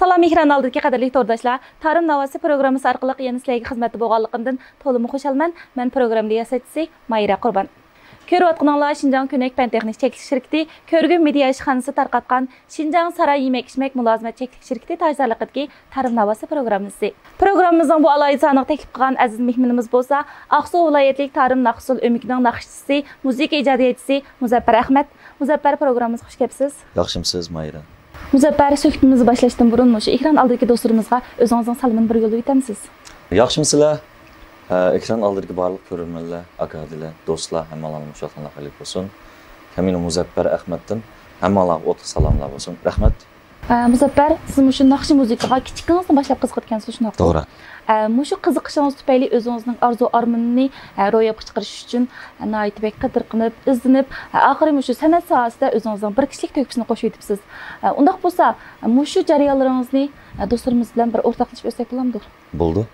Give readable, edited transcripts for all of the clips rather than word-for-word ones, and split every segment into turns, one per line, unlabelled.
Salam ekran aldiki qadarli tordaşlar. Tarım Navası programması arqılıq yeni sizlərə xidmətdə bolğanlığından tolımı xoşalman. Mən proqram riyasətçisi Mayra Qurban. Көріп atqınanlar Şinjan Könək Pən Texnik Çeklik Şirketi, Körgün Media İşxanası tarqatqan Şinjan Saray Yemək İçmək Mülazimət Çeklik Şirketi tajdarlıqıdaki Tarım Navası programımızı. Programımızın bu alayı sanıq təklif qılan əziz mehminimiz bolsa, Aqsu vilayetlik Tarım Naqsul Ömükünün naqşçısı, müzik icadiyetçisi Muzaffar Ahmed. Muzaffar programımıza xoş gəlibsiz.
Yaxşımısınız Mayra.
Muzaffar, söhbətimizi başlaşdan burun şu ekran aldırki dostlarımızga özünüzün salımını bir yolu itemsiz.
Yaxşımısınızlar? Ekran aldırki barlıq görürmənlər, akadilə, dostlar, həmmalarım uşaqlarına xəlif olsun. Həmin Muzaffar Ahmed'dən həmmalar otuq salamlar olsun. Rəhmət.
Muzaffar, siz şu naqşı muzikaga kiçikinizdən başlap qızıqıtkənsiz şunu.
Doğru.
Şu qiziqishiniz tufayli özünüzün arzu armanını ro'yobga chiqarish uchun naytibek qidirqinib, izlanib, oxiri shu san'at sohasida o'zingizning bir kishilik to'kisini qo'shib o'tibsiz. Undaq bo'lsa, shu jarayonlaringizni do'stlarimiz bilan bir o'rtoqlashib o'tsak bo'ladimi?
Bo'ldi.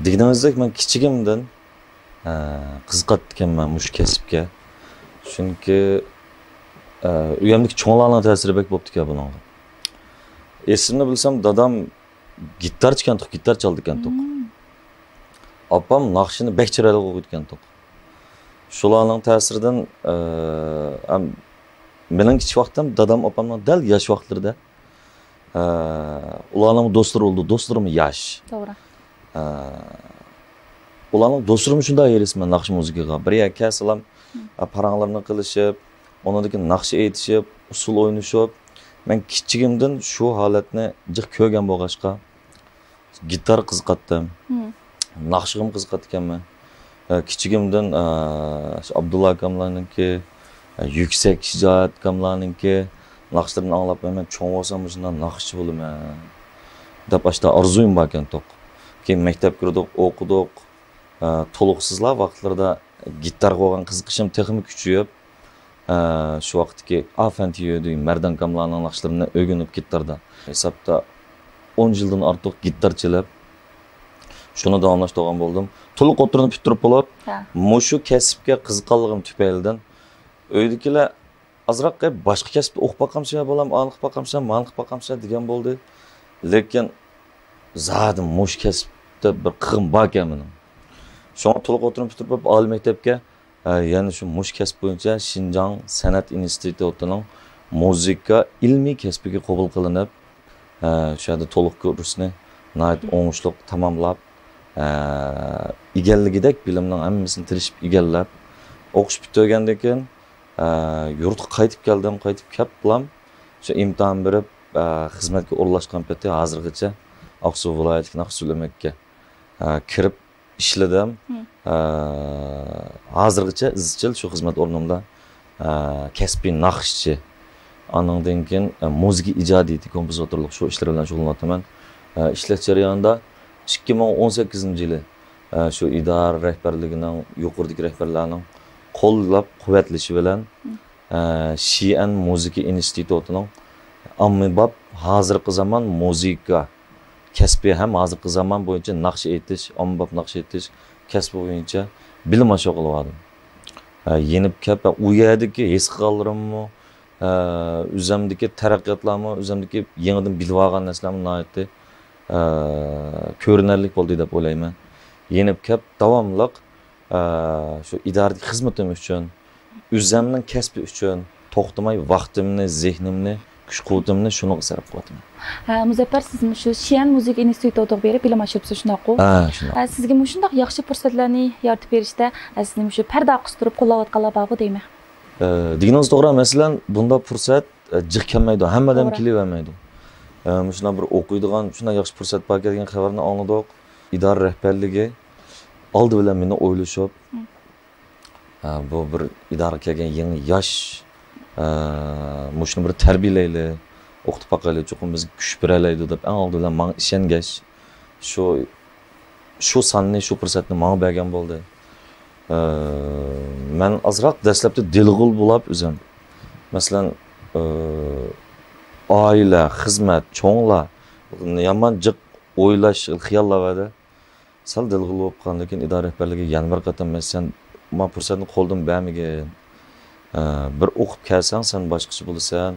Deganimizdek, men kichigimdan qiziqatganman shu kasbga. Chunki uyamdagi cho'nglarning ta'siri bek bo'pti-ku bunga. Esimni bilsam, dadam gitar chiqantoq, gitar chaldikantoq. Apam naqshini bek chiroyli qo'ygantoq. Shularning ta'siridan mening kichik vaqtim dadam opamning dal yosh vaqtlarida ularning do'stlari bo'ldi, do'stlarim yosh. To'g'ri. Ularning do'stlarim shunday yerisman naqsh muzikaga. Bir aka salam paranglarni qilishib, onadagi naqsh aytishib, usul o'ynashib, men kichigimdan shu holatni jiq ko'rgan bo'lg'achqa gitar qiziqatdim. Naqshim qiziqatganman. Kichigimdan Abdulla akamlarninki, yuksak shijoat akamlarninki naqshlarini anglab men cho'ng bo'lsam shundan naqshchi bo'laman deb ashta orzuyim bor ekan to'q. Keyin maktabga kirdik, o'qidik. To'liqsizlar vaqtlarda gitar qo'ygan qiziqishim texnik kuchayib, shu vaqtdagi Afantiyo'di, Mardan akamlarning naqshlarini o'rganib gitarda. Hisobda 10 yildan ortiq gitar chalib shuni davomlashtirgan bo'ldim. To'liq o'tirib bitirib bo'lib, mushu kasbga qiziqqanligim tufaylidan uydagilar azroq boshqa kasbda o'qib boqamsa bo'lam, aniq boqamsa, maniq boqamsa degan bo'ldi. Lekin zadim mush kasbda bir qig'im bor ekan mening. Shuni to'liq o'tirib bitirib oliy maktabga, ya'ni shu mush kasb bo'yicha Şinjan San'at institutining muzika ilmiy kasbiga qabul qilinib, shu yerda to'liq kursni nayt o'ngishliq tamomlab, egalligidek bilimning hammasini tirishib egallab, o'qish bitgandan keyin yurtga qaytib keldim, qaytib kelib bilan shu imtihon berib, xizmatga o'rlashgan paytda hozirgacha Aqsu viloyatiga Naqshulmakka kirib ishladim. Hozirgacha izchil shu xizmat o'rnimda kasbiy naqshchi, andan keyin muzika ijodiyati, kompozitorlik shu ishlar bilan shug'ullanaman. İşleş jarayonida 2018-yili shu idora rahbarligining, yuqoridagi rahbarlarning qo'llab quvvatlashi bilan Xi'an Muzika institutining ommabop hozirgi zamon muzika kasbi ham hozirgi zamon bo'yicha naqsh aytish, ommabop naqsh aytish kasbi bo'yicha bilim mashq qilyaptim. Yenib kelib u yerdagi his qilganlarimni, o'zimdagi taraqqiyotlarni, o'zimdagi yangidan bilib olgan narsalarni noyatda ko'rinarli bo'ldi deb o'ylayman. Yenib kelib davomliq shu idoradagi xizmatim uchun, o'zimning kasbi uchun to'xtamay vaqtimni, zehnimni, kuch-quvvatimni shuni sarf qilyapman.
Muzaffar, siz shu Xi'an Muzika institutiga berib bilim oshiribsiz shunaqo. Sizga shunday yaxshi fursatlarni yaratib berishda sizni shu parda qistirib qo'llayotganlar bormi deyman.
Deganingiz to'g'ri, masalan, bunda fursat jiq kelmaydi, hammadan kelavermaydi. Shunday bir o'qiydigan, shunday yaxshi fursat bor degan xabarni oldik. İdora rahbarligi oldi bilan meni o'ylashib, bu bir idora kelgan yangi yosh mushuni bir tarbiyalayli, o'qitib boqaylik, cho'qim bizga kuch beraylik deb oldi bilan men ishongach, shu sanni, shu fursatni menga bergan bo'ldi. Men azroq dastlabda dilg'ul bo'lib o'zim. Masalan, oila, xizmat, cho'nglar, yomon jiq o'ylash, xiyollar edi. Sal dilg'ul bo'lib qolgan, lekin idora rahbarligi yana bir qatam sen men fursatni qo'ldan bermagin. Bir o'qib kelsang, sen boshqacha bo'lasan.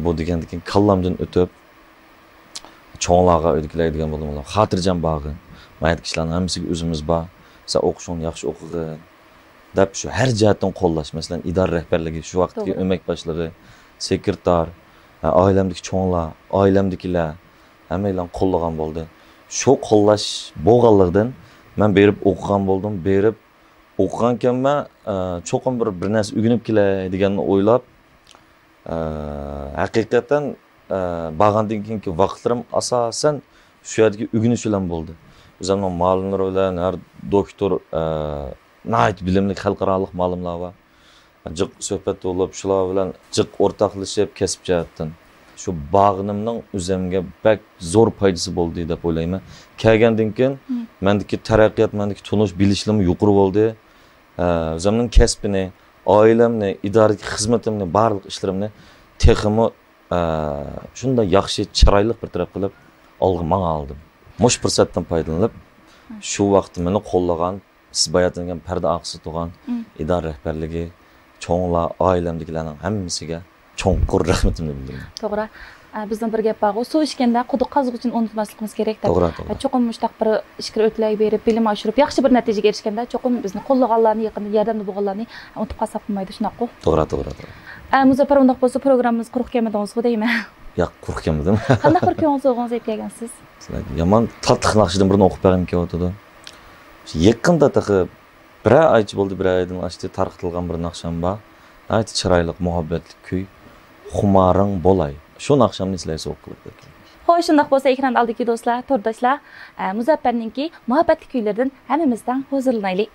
Bu degandan keyin kallamdan o'tib cho'nglarga o'rgatadigan bo'ldim. Xotirjam bag'i. Mayli kishilarning hammasiga o'zimiz bor. Sen o'qishingni yaxshi o'qigin. Deb shu har jihatdan qo'llash, masalan, idora rahbarligi, shu vaqtdagi o'mak boshlig'i, sekretar, oilamdagi cho'nglar, oilamdagilar hammalar qo'llagan bo'ldi. Shu qo'llash bo'lganligidan men berib o'qigan bo'ldim, berib o'qigan ekanman, cho'qim bir narsa o'rganib kelay deganni o'ylab, haqiqatan bag'andan keyingi vaqtlarim asosan shu yerdagi o'rganish bilan bo'ldi. O'zimning ma'lumlar bilan har doktor nəhayət bilimli xalqaralıq ma'lumlar var. Jiq söhbət olub, shular bilan jiq o'rtoqlashib kasb jihatdan shu bag'inimning o'zimga bak zo'r foydasi bo'ldi deb o'ylayman. Kelgandan keyin mendagi taraqqiyot, mendagi tunish bilishim yuqori bo'ldi. O'zimning kasbini, oilamni, idoradagi xizmatimni, barliq ishlarimni texmi shunday yaxshi, chiroyli bir taraf qilib olg'imga oldim. Mush fursatdan foydalanib, shu vaqt meni qo'llagan, siz bayatlangan Parda Aqsi Tuğan, idora rahbarligi, cho'nglar, oilamdagilarning hammasiga cho'nqur rahmatimni bildiraman.
To'g'ri. Bizning bir gap bor. Suv ichganda quduq qazg'uvchini unutmasligimiz kerak.
To'g'ri.
Cho'qim mushtaq bir ishkir o'tlayib berib, bilim oshirib, yaxshi bir natijaga erishganda cho'qim bizni qo'llaganlarni, yaqinda yordamda bo'lganlarni unutib qolsak bo'lmaydi, shunaqku.
To'g'ri.
Muzaffar undaq bo'lsa programmamiz quruq kelmadingiz-ku deyman.
Yo'q, quruq kelmadim.
Qanday bir ko'ngil so'g'ingiz yeb kelgansiz?
Yomon tatliq naqshidan birini o'qib bergim kelyotdi. Yaqinda taqib bir oycha bo'ldi, bir oydan oshdi tarqatilgan bir naqsham bor. Ayt chiroyli, muhabbatli kuy, xumaring bo'lay. Shu naqshamni sizlarga o'qib berdim.
Xo'sh, shunday bo'lsa, ekran oldidagi do'stlar, to'rdoshlar, Muzaffarningki muhabbatli kuylaridan hammamizdan huzurlanaylik.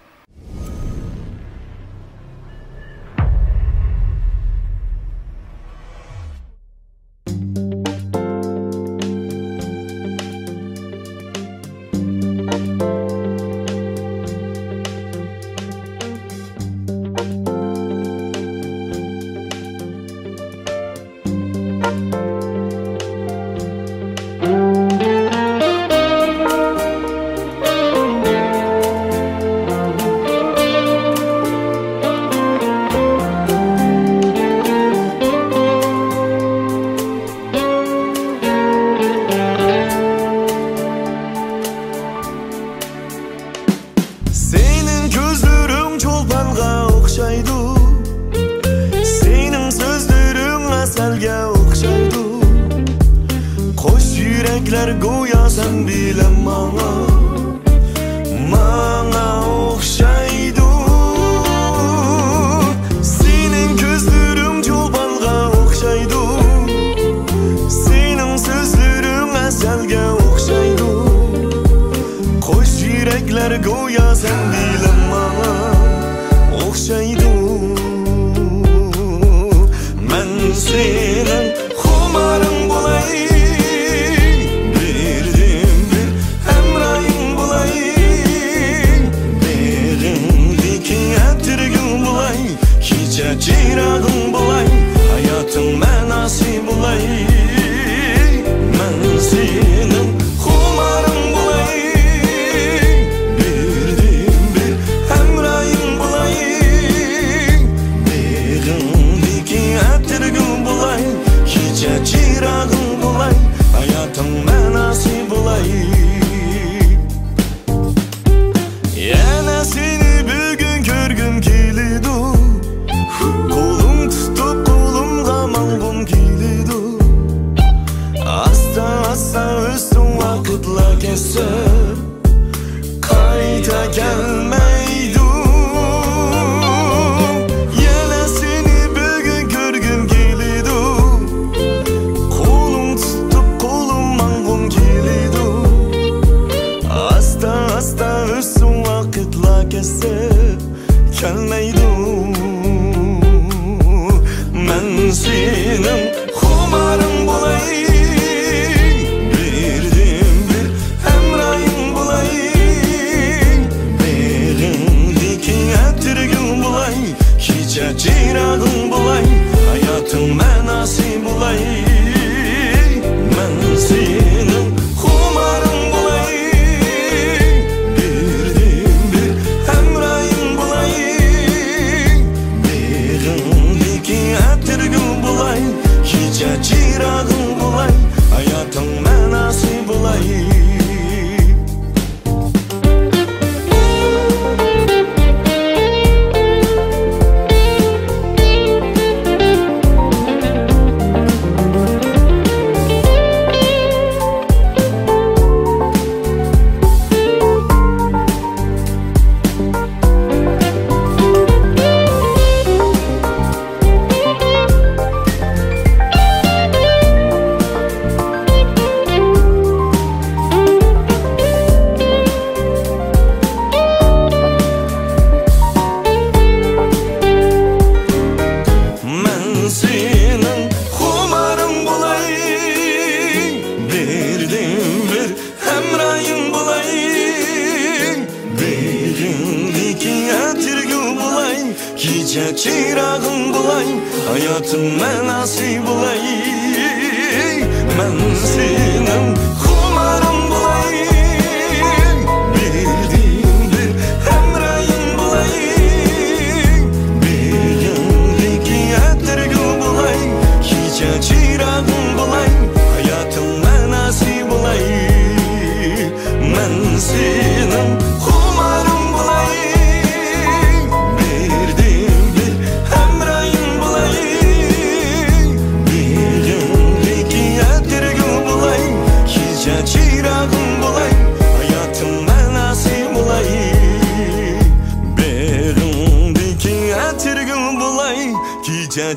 Bulay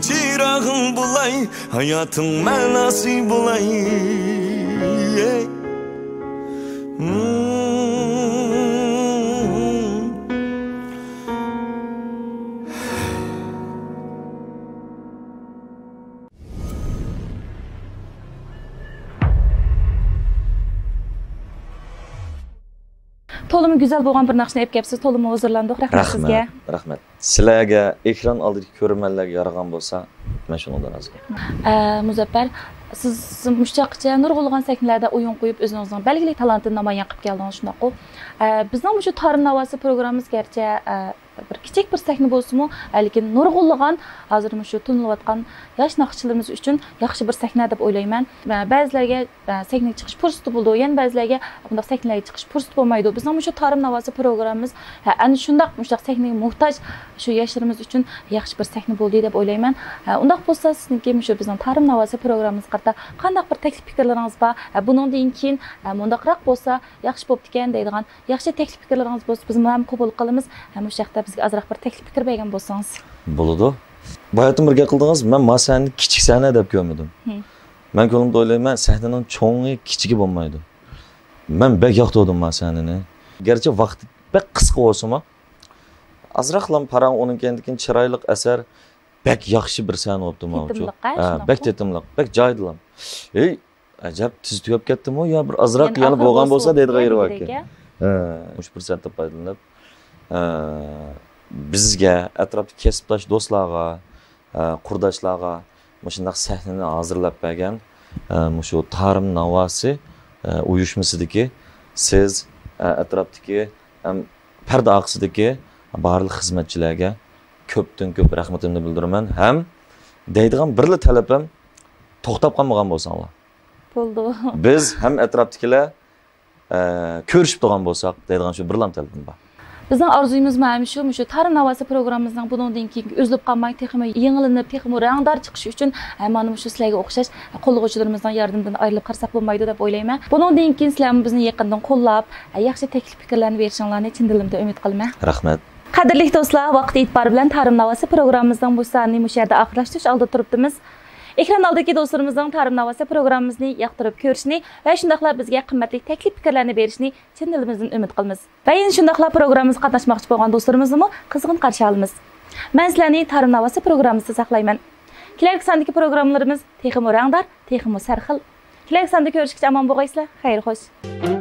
çırağın bulay, hayatın mənası bulay.
Tolumu güzel bo'lgan bir naqshni olib kelibsiz. Tolumu hozirlandik. Rahmat sizga.
Rahmat. Sizlarga ekran oldidagi ko'rmanlarga yaragan bo'lsa, men shundan rozi.
Muzaffar, siz mushtoqcha nurg'ulg'an sahnalarda o'yin qo'yib o'zingizning belgili talantini namoyon qilib keldingiz shundaqo. Bizning shu Tarim Navosi programmamiz garchi bir kichik bir sahna bo'lsa-mu, lekin nurg'ulg'an hozir shu tunilayotgan yosh naqshchilarimiz uchun yaxshi bir sahna deb o'ylayman. Ba'zilarga sahnaga chiqish fursati bo'ldi, yana ba'zilarga bunday sahnaga chiqish fursati bo'lmaydi. Bizning shu Tarim Navosi programmamiz ana shundaq mushtaq sahnaga muhtoj shu yoshlarimiz uchun yaxshi bir sahna bo'ldi deb o'ylayman. Undaq bo'lsa, sizniki shu bizning Tarim Navosi programmamiz qarta qanday bir taklif fikrlaringiz bor? Bundan keyin mundaqroq bo'lsa, yaxshi bo'pti ekan deydigan yaxshi taklif fikrlaringiz bo'lsa, biz ham qabul qilamiz. Shu yoqda bizga azroq bir taklif fikr bergan bo'lsangiz.
Bo'ladi. Bayatım birga qildingiz. Men masalani kichik sahna deb ko'rmadim. Men ko'nglimda o'ylayman, sahnaning cho'ngi kichigi bo'lmaydi. Men bek yoqtirdim masalani. Garchi vaqti bek qisqa bo'lsa-mu, azroqlam parang uning kendikin chiroyli asar bek yaxshi bir sahna bo'libdi mavjud. Bek tetimliq, bek joydilam. Ey, ajab tiz tugab ketdimi yo bir azroq yana bo'lgan bo'lsa deydi g'ayri vakil. Mush fursatdan foydalanib bizga atrofda kasbdosh do'stlarga, qurdoshlarga shunday sahnani hozirlab bergan shu Tarim Navosi uyushmasidagi siz atrofdagi parda oqisidagi barliq xizmatchilarga ko'pdan ko'p rahmatimni bildiraman. Ham deydigan birli talabim to'xtab qolmagan bo'lsanglar.
Bo'ldi.
Biz ham atrofdagilar ko'rishib turgan bo'lsak deydigan shu birlam talabim bor.
Bizning orzuyimiz mana shu Tarim Navosi programmamizning bundan keyin o'zlab qolmay, texmi yangilanib, texmi rangdor chiqishi uchun mana shu sizlarga o'xshash qo'llovchilarimizdan yordamdan ayrilib qarsak bo'lmaydi deb o'ylayman. Bundan keyin sizlar bizni yaqindan qo'llab, yaxshi taklif fikrlarni berishinglarni chin dilimdan umid qilaman.
Rahmat.
Qadrli do'stlar, vaqt e'tibori bilan Tarim Navosi programmamizning bu sonini shu yerda oxirlashtirish oldida turibmiz. Ekran oldidagi do'stlarimizning Tarim Navosi programmamizni yoqtirib ko'rishni va shundaqla bizga qimmatli taklif fikrlarni berishni chin dilimizdan umid qilamiz. Va yana shundaqla programmamizga qatnashmoqchi bo'lgan do'stlarimizni qizg'in qarshi olamiz. Men sizlarni Tarim Navosi programmasida saqlayman. Kelarki sondagi programmalarimiz texmi rangdor, texmi sarxil. Kelarki sonda ko'rishgacha omon bo'lgaysizlar. Xayr xo'sh.